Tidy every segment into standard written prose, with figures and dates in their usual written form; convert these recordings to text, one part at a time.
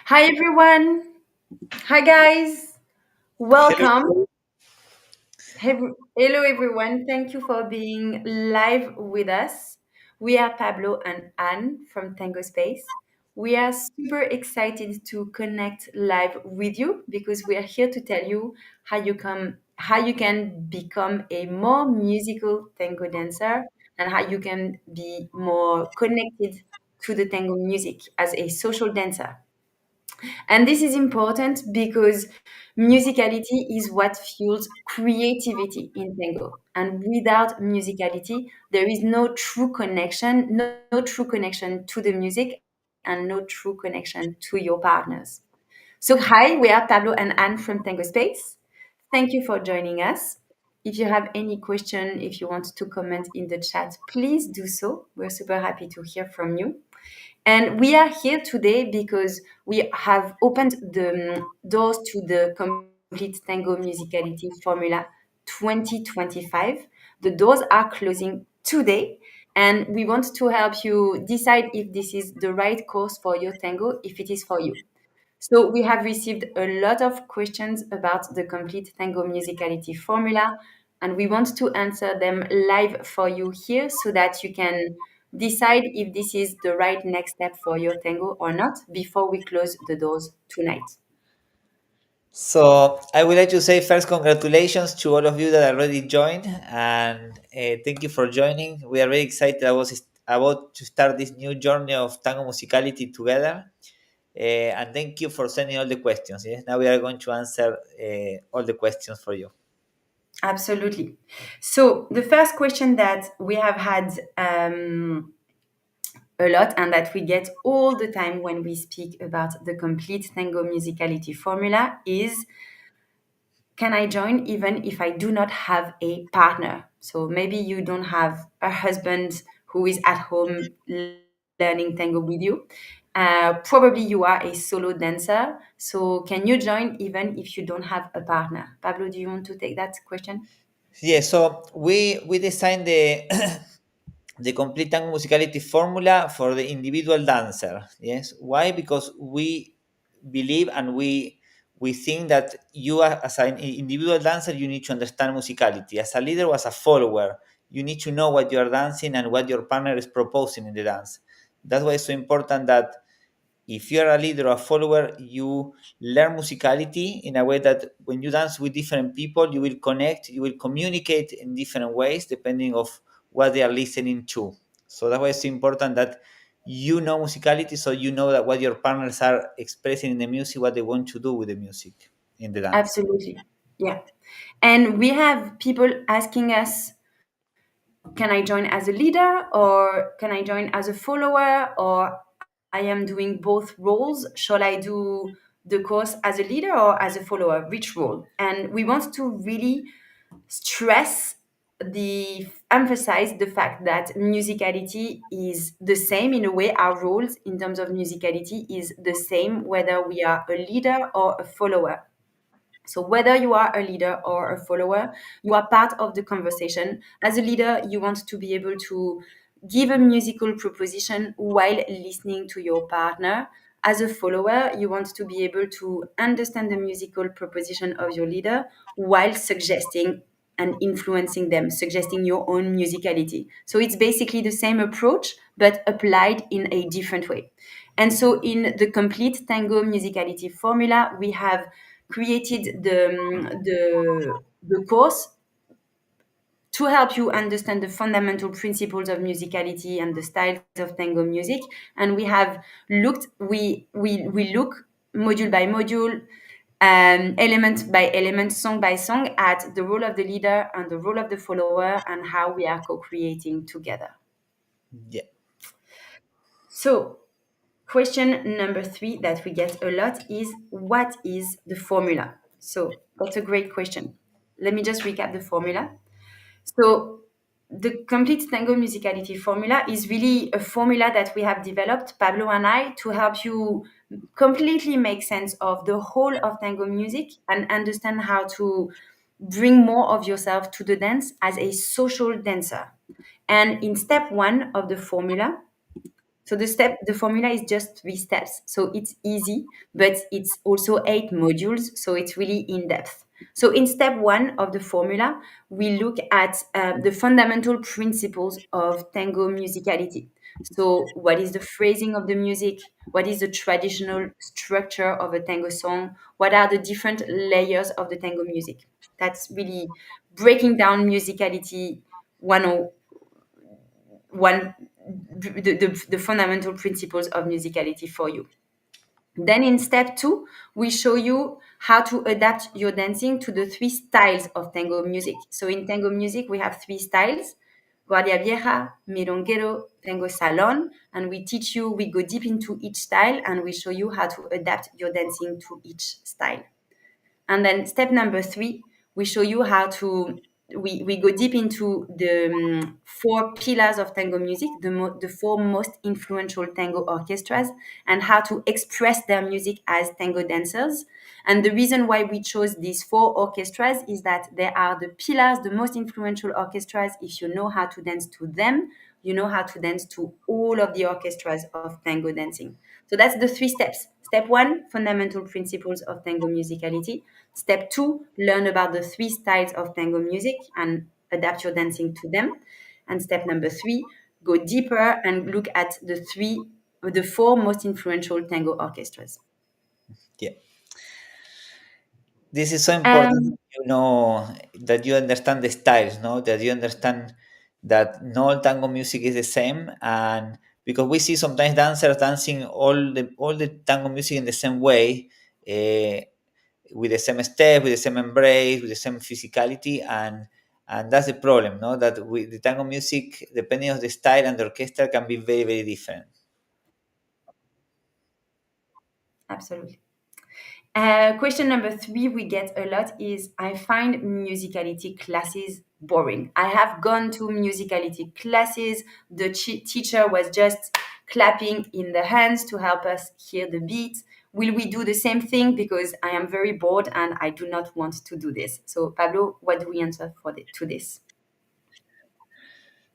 Hi everyone. Hi guys. Welcome. Hello. Hello everyone. Thank you for being live with us. We are Pablo and Anne from Tango Space. We are super excited to connect live with you because we are here to tell you how you can become a more musical tango dancer and how you can be more connected to the tango music as a social dancer. And this is important because musicality is what fuels creativity in tango. And without musicality, there is no true connection to the music and no true connection to your partners. So, hi, we are Pablo and Anne from Tango Space. Thank you for joining us. If you have any question, if you want to comment in the chat, please do so. We're super happy to hear from you. And we are here today because we have opened the doors to the Complete Tango Musicality Formula 2025. The doors are closing today, and we want to help you decide if this is the right course for your tango, if it is for you. So we have received a lot of questions about the Complete Tango Musicality Formula, and we want to answer them live for you here so that you can decide if this is the right next step for your tango or not before we close the doors tonight. So I would like to say first congratulations to all of you that already joined, and thank you for joining. We are very excited about to start this new journey of tango musicality together. And thank you for sending all the questions. Yes, now we are going to answer all the questions for you. Absolutely. So the first question that we have had a lot and that we get all the time when we speak about the Complete Tango Musicality Formula is, can I join even if I do not have a partner? So maybe you don't have a husband who is at home learning tango with you. Probably you are a solo dancer. So can you join even if you don't have a partner? Pablo, do you want to take that question? Yeah, so we designed the the complete tango musicality formula for the individual dancer. Yes, why? Because we believe and we think that you as an individual dancer you need to understand musicality. As a leader or as a follower, you need to know what you are dancing and what your partner is proposing in the dance. That's why it's so important that if you're a leader or a follower, you learn musicality in a way that when you dance with different people, you will connect, you will communicate in different ways depending of what they are listening to. So that's why it's important that you know musicality, so you know that what your partners are expressing in the music, what they want to do with the music in the dance. Absolutely. Yeah. And we have people asking us, can I join as a leader or can I join as a follower, or I am doing both roles? Shall I do the course as a leader or as a follower? Which role? And we want to really stress emphasize the fact that musicality is the same in a way. Our roles in terms of musicality is the same whether we are a leader or a follower. So whether you are a leader or a follower, you are part of the conversation. As a leader, you want to be able to give a musical proposition while listening to your partner. As a follower, you want to be able to understand the musical proposition of your leader while suggesting and influencing them, suggesting your own musicality. So it's basically the same approach, but applied in a different way. And so in the complete tango musicality formula, we have created the course to help you understand the fundamental principles of musicality and the styles of tango music. And we look module by module, element by element, song by song, at the role of the leader and the role of the follower and how we are co-creating together. Yeah. So question number three that we get a lot is, what is the formula? So that's a great question. Let me just recap the formula. So the complete tango musicality formula is really a formula that we have developed, Pablo and I, to help you completely make sense of the whole of tango music and understand how to bring more of yourself to the dance as a social dancer. And in step one of the formula, So the formula is just 3 steps. So it's easy, but it's also 8 modules. So it's really in depth. So in step one of the formula, we look at the fundamental principles of tango musicality. So what is the phrasing of the music? What is the traditional structure of a tango song? What are the different layers of the tango music? That's really breaking down musicality 101, the fundamental principles of musicality for you. Then in step two, we show you how to adapt your dancing to the 3 styles of tango music. So in tango music, we have 3 styles: Guardia Vieja, Milonguero, Tango Salon. And we teach you, we go deep into each style and we show you how to adapt your dancing to each style. And then step number three, we show you how to, we go deep into the 4 pillars of tango music, the 4 most influential tango orchestras, and how to express their music as tango dancers. And the reason why we chose these 4 orchestras is that they are the pillars, the most influential orchestras. If you know how to dance to them, you know how to dance to all of the orchestras of tango dancing. So that's the 3 steps. Step one, fundamental principles of tango musicality. Step two, learn about the 3 styles of tango music and adapt your dancing to them. And step number three, go deeper and look at the 4 most influential tango orchestras. Yeah. This is so important, Um, that you understand the styles, no, that you understand that not all tango music is the same. And because we see sometimes dancers dancing all the tango music in the same way, uh, with the same step, with the same embrace, with the same physicality, and that's the problem, no, that with the tango music, depending on the style and the orchestra, can be very, very different. Absolutely. Question number three we get a lot is, I find musicality classes boring. I have gone to musicality classes. The teacher was just clapping in the hands to help us hear the beat. Will we do the same thing? Because I am very bored and I do not want to do this. So, Pablo, what do we answer to this?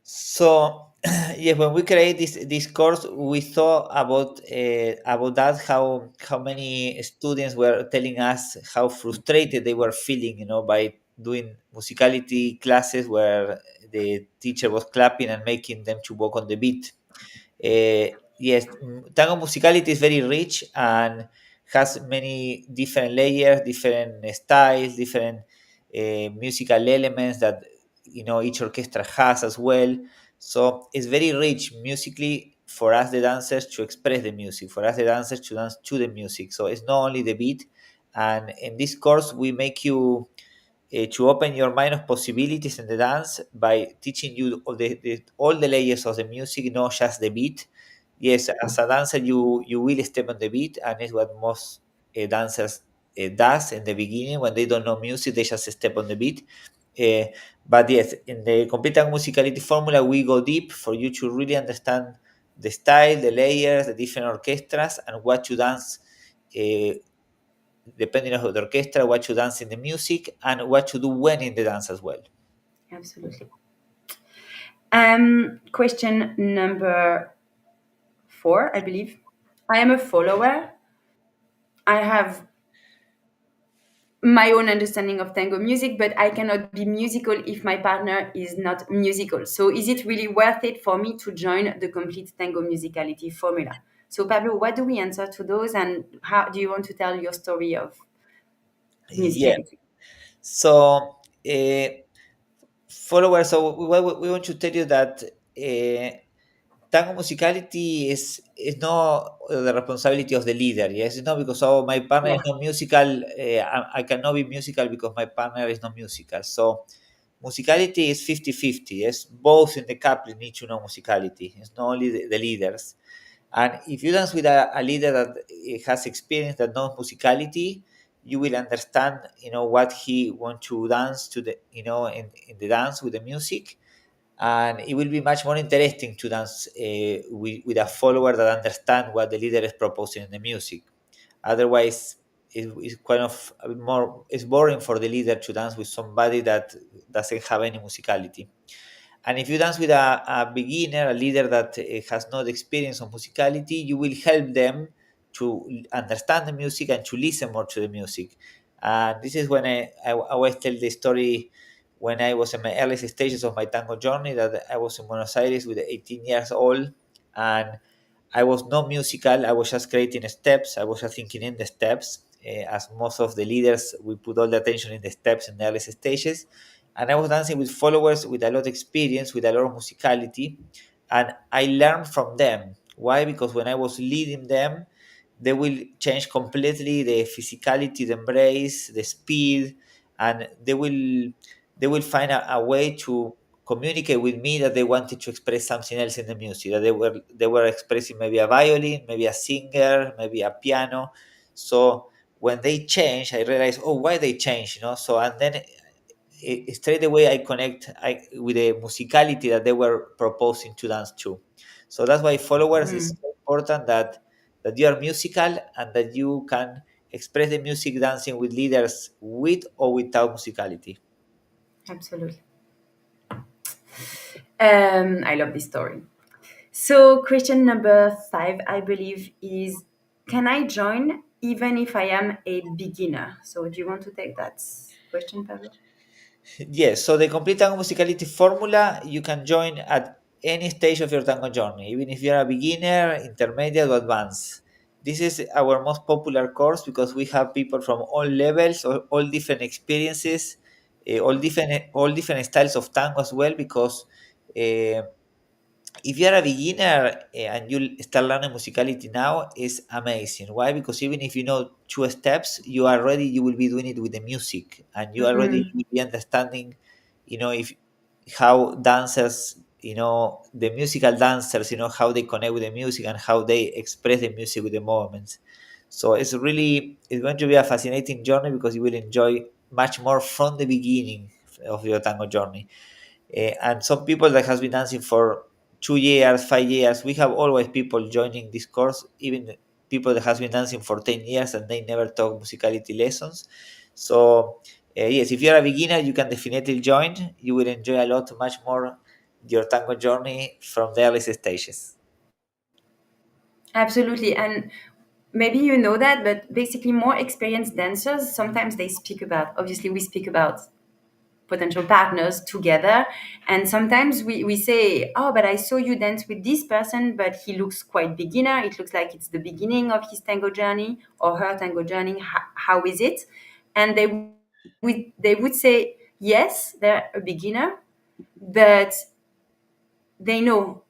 So, yes, when we create this course, we thought about that, how many students were telling us how frustrated they were feeling, by doing musicality classes where the teacher was clapping and making them to walk on the beat. Yes, tango musicality is very rich and has many different layers, different styles, different musical elements that each orchestra has as well. So it's very rich musically for us the dancers to express the music, for us the dancers to dance to the music. So it's not only the beat. And in this course, we make you to open your mind of possibilities in the dance by teaching you all the layers of the music, not just the beat. Yes, as a dancer, you will step on the beat, and it's what most dancers does in the beginning when they don't know music. They just step on the beat. Uh, but yes, in the complete and musicality formula, we go deep for you to really understand the style, the layers, the different orchestras, and what to dance. Depending on the orchestra, what to dance in the music, and what to do when in the dance as well. Absolutely. Question number four, I believe. I am a follower. I have my own understanding of tango music, but I cannot be musical if my partner is not musical. So, is it really worth it for me to join the complete tango musicality formula? So, Pablo, what do we answer to those, and how do you want to tell your story of Yeah. musicality? So, followers, so we want to tell you that tango musicality is not the responsibility of the leader. Yes, it's not because my partner is Yeah, not musical. I cannot be musical because my partner is not musical. So musicality is 50-50. Yes, both in the couple need to know musicality. It's not only the leaders. And if you dance with a leader that has experience, that knows musicality, you will understand, what he want to dance to the, in the dance with the music, and it will be much more interesting to dance with a follower that understand what the leader is proposing in the music. Otherwise, it's kind of a bit more. It's boring for the leader to dance with somebody that doesn't have any musicality. And if you dance with a beginner, a leader that has not experience on musicality, you will help them to understand the music and to listen more to the music. And this is when I always tell the story when I was in my earliest stages of my tango journey, that I was in Buenos Aires with 18 years old, and I was not musical. I was just creating steps. I was just thinking in the steps. As most of the leaders, we put all the attention in the steps in the earliest stages. And I was dancing with followers with a lot of experience, with a lot of musicality, and I learned from them. Why? Because when I was leading them, they will change completely the physicality, the embrace, the speed, and they will find a way to communicate with me that they wanted to express something else in the music, that they were expressing maybe a violin, maybe a singer, maybe a piano. So when they change, I realized, oh, why they change, so, and then straight away I connect with the musicality that they were proposing to dance to. So that's why followers is Mm, so important, that you are musical and that you can express the music dancing with leaders with or without musicality. absolutely. I love this story. So, question number 5, I believe, is can I join even if I am a beginner? So, do you want to take that question, Pablo? Yes, so the complete tango musicality formula you can join at any stage of your tango journey, even if you're a beginner, intermediate, or advanced. This is our most popular course because we have people from all levels, all different experiences, all different styles of tango as well. Because uh, if you're a beginner and you start learning musicality now, is amazing. Why? Because even if you know two steps, you will be doing it with the music, and you Mm, will be understanding, if how dancers, the musical dancers, how they connect with the music and how they express the music with the movements. So it's going to be a fascinating journey because you will enjoy much more from the beginning of your tango journey. And some people that has been dancing for 2 years, 5 years, we have always people joining this course, even people that has been dancing for 10 years and they never took musicality lessons. So yes, if you're a beginner, you can definitely join. You will enjoy a lot much more your tango journey from the earliest stages. absolutely. And maybe you know that, but basically, more experienced dancers sometimes they speak about, obviously, we speak about potential partners together. And sometimes we say, oh, but I saw you dance with this person, but he looks quite beginner. It looks like it's the beginning of his tango journey or her tango journey. How is it? And they would say, yes, they're a beginner, but they know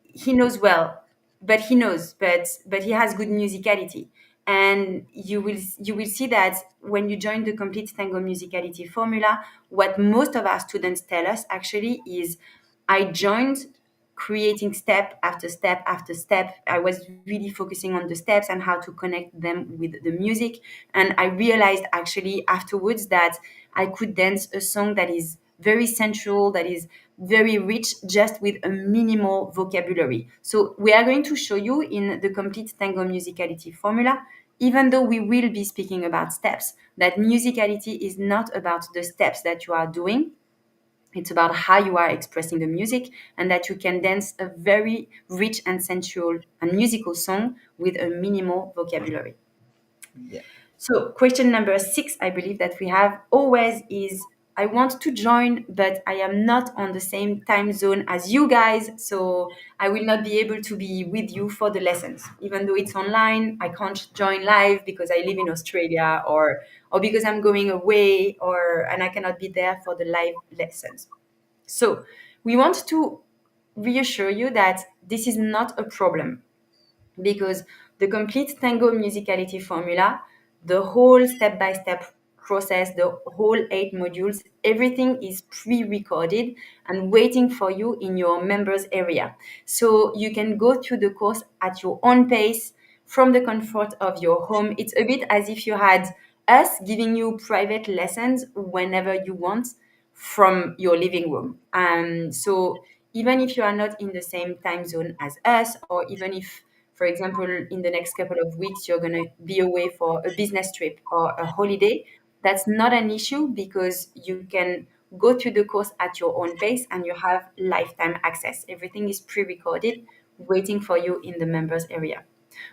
he knows well, but he has good musicality. And you will see that when you join the complete tango musicality formula, what most of our students tell us actually is, I joined creating step after step after step. I was really focusing on the steps and how to connect them with the music. And I realized actually afterwards that I could dance a song that is very sensual, that is very rich, just with a minimal vocabulary. So we are going to show you in the complete tango musicality formula, even though we will be speaking about steps, that musicality is not about the steps that you are doing. It's about how you are expressing the music, and that you can dance a very rich and sensual and musical song with a minimal vocabulary. Yeah. So, question number 6, I believe that we have always is, I want to join, but I am not on the same time zone as you guys. So, I will not be able to be with you for the lessons. Even though it's online, I can't join live because I live in Australia, or because I'm going away, and I cannot be there for the live lessons. So, we want to reassure you that this is not a problem, because the complete tango musicality formula, the whole step by step process, the whole 8 modules, everything is pre recorded and waiting for you in your members area. So you can go through the course at your own pace from the comfort of your home. It's a bit as if you had us giving you private lessons whenever you want from your living room. So even if you are not in the same time zone as us, or even if, for example, in the next couple of weeks, you're going to be away for a business trip or a holiday, that's not an issue, because you can go through the course at your own pace, and you have lifetime access. Everything is pre-recorded, waiting for you in the members area.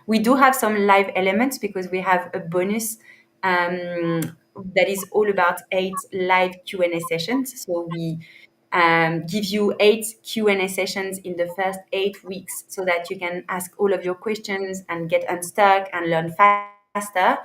We do have some live elements because we have a bonus that is all about 8 live Q&A sessions. So we give you 8 Q&A sessions in the first 8 weeks so that you can ask all of your questions and get unstuck and learn faster.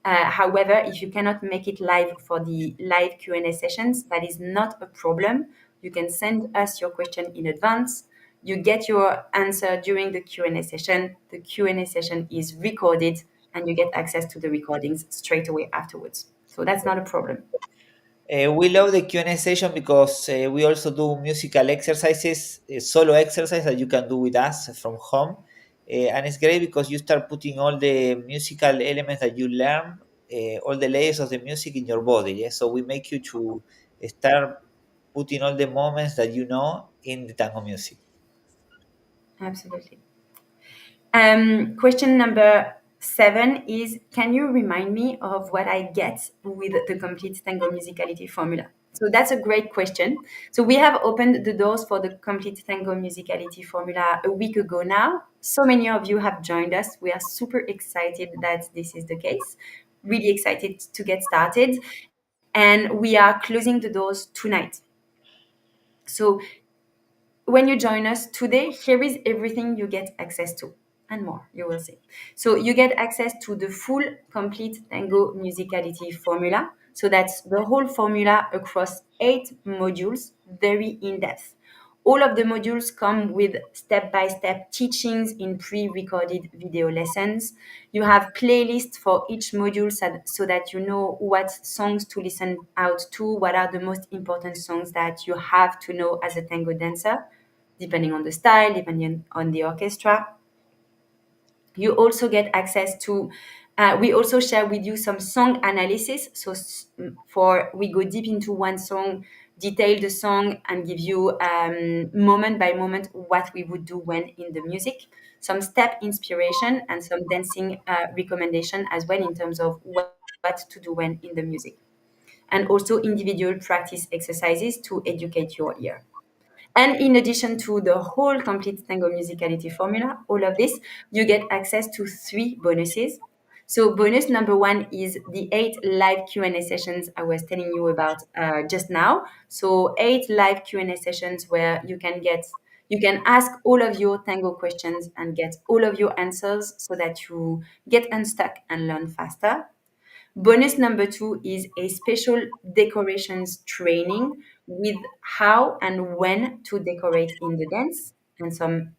However, if you cannot make it live for the live Q&A sessions, that is not a problem. You can send us your question in advance. You get your answer during the Q&A session. The Q&A session is recorded, and you get access to the recordings straight away afterwards. So that's not a problem. We love the Q&A session because we also do musical exercises, solo exercise that you can do with us from home. And it's great because you start putting all the musical elements that you learn, all the layers of the music in your body. Yeah? So we make you to start putting all the moments that you know in the tango music. Absolutely. Question number 7 is, can you remind me of what I get with the complete Tango Musicality formula? So that's a great question. So we have opened the doors for the complete Tango Musicality formula a week ago now. So many of you have joined us. We are super excited that this is the case. Really excited to get started. And we are closing the doors tonight. So when you join us today, here is everything you get access to and more, you will see. So you get access to the full complete Tango Musicality formula. So that's the whole formula across 8 modules, very in-depth. All of the modules come with step-by-step teachings in pre-recorded video lessons. You have playlists for each module so that you know what songs to listen out to, what are the most important songs that you have to know as a tango dancer, depending on the style, depending on the orchestra. You also get access to, we also share with you some song analysis. So for we go deep into one song, detail the song, and give you moment by moment what we would do when in the music, some step inspiration, and some dancing recommendation as well in terms of what to do when in the music, and also individual practice exercises to educate your ear. And in addition to the whole complete Tango Musicality formula, all of this, you get access to 3 bonuses. So bonus number 1 is the 8 live Q&A sessions I was telling you about just now. So 8 live Q&A sessions where you can ask all of your tango questions and get all of your answers so that you get unstuck and learn faster. Bonus number 2 is a special decorations training with how and when to decorate in the dance and some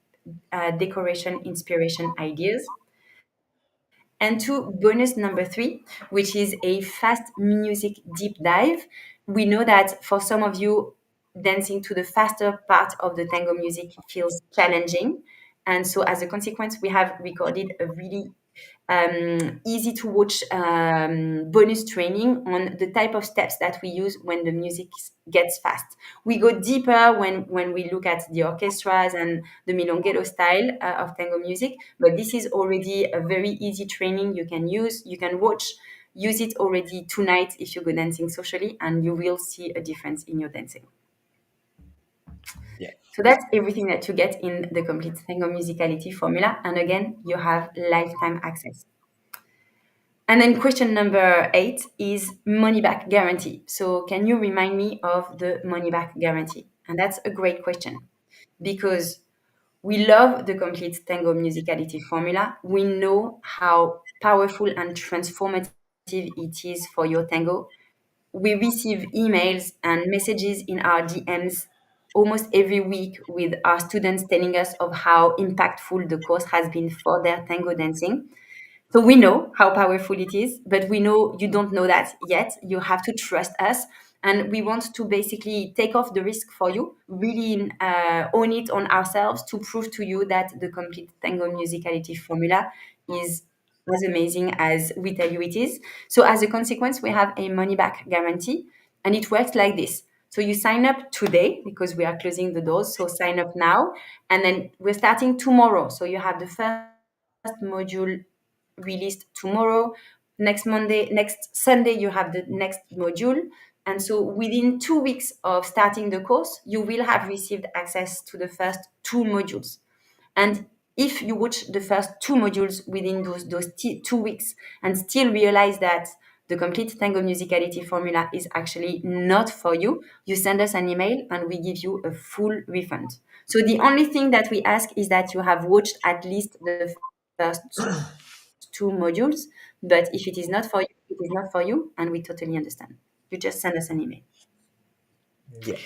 decoration inspiration ideas. And to bonus number 3, which is a fast music deep dive. We know that for some of you, dancing to the faster part of the tango music feels challenging. And so, as a consequence, we have recorded a really easy to watch bonus training on the type of steps that we use when the music gets fast. We go deeper when we look at the orchestras and the milonguero style of tango music, but this is already a very easy training you can use. You can use it already tonight if you go dancing socially, and you will see a difference in your dancing. Yeah. So that's everything that you get in the complete Tango Musicality formula. And again, you have lifetime access. And then question number 8 is money back guarantee. So can you remind me of the money back guarantee? And that's a great question because we love the complete Tango Musicality formula. We know how powerful and transformative it is for your tango. We receive emails and messages in our DMs almost every week with our students telling us of how impactful the course has been for their tango dancing. So we know how powerful it is, but we know you don't know that yet. You have to trust us. And we want to basically take off the risk for you, really own it on ourselves to prove to you that the complete tango musicality formula is as amazing as we tell you it is. So as a consequence, we have a money back guarantee, and it works like this. So you sign up today because we are closing the doors. So sign up now, and then we're starting tomorrow. So you have the first module released tomorrow. Next Monday, next Sunday, you have the next module. And so within 2 weeks of starting the course, you will have received access to the first two modules. And if you watch the first two modules within those 2 weeks and still realize that the complete tango musicality formula is actually not for you, you send us an email and we give you a full refund. So the only thing that we ask is that you have watched at least the first two modules. But if it is not for you, it is not for you, and we totally understand. You just send us an email. Yeah.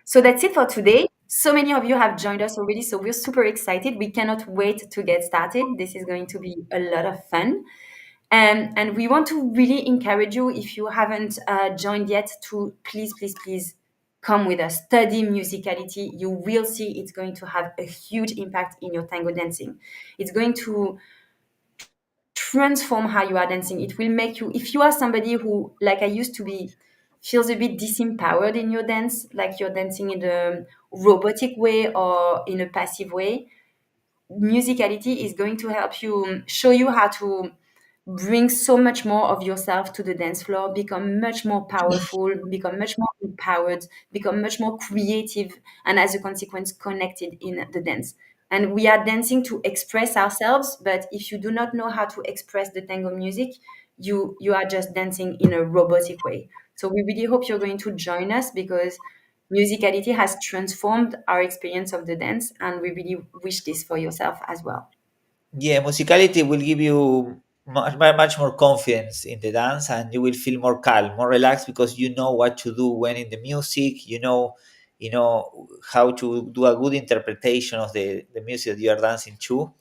So that's it for today. So many of you have joined us already, so we're super excited. We cannot wait to get started. This is going to be a lot of fun. And we want to really encourage you, if you haven't joined yet, to please, please, please come with us. Study musicality. You will see it's going to have a huge impact in your tango dancing. It's going to transform how you are dancing. It will make you, if you are somebody who, like I used to be, feels a bit disempowered in your dance, like you're dancing in a robotic way or in a passive way, musicality is going to help you, show you how to bring so much more of yourself to the dance floor, become much more powerful, become much more empowered, become much more creative, and as a consequence, connected in the dance. And we are dancing to express ourselves, but if you do not know how to express the tango music, you are just dancing in a robotic way. So we really hope you're going to join us, because musicality has transformed our experience of the dance, and we really wish this for yourself as well. Yeah, musicality will give you much more confidence in the dance, and you will feel more calm, more relaxed, because you know what to do when in the music. You know how to do a good interpretation of the music that you are dancing to.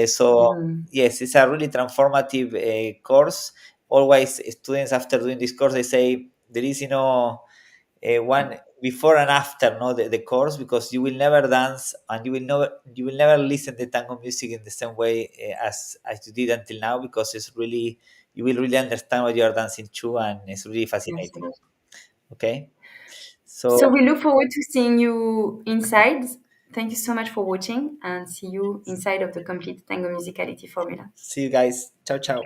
So Mm. yes, it's a really transformative course. Always, students after doing this course, they say there is, one before and after, no, the course, because you will never dance and you will never listen to tango music in the same way as you did until now, because it's really, you will really understand what you are dancing to, and it's really fascinating. Absolutely. Okay, so So we look forward to seeing you inside. Thank you so much for watching, and see you inside of the complete tango musicality formula. see you guys. Ciao, ciao.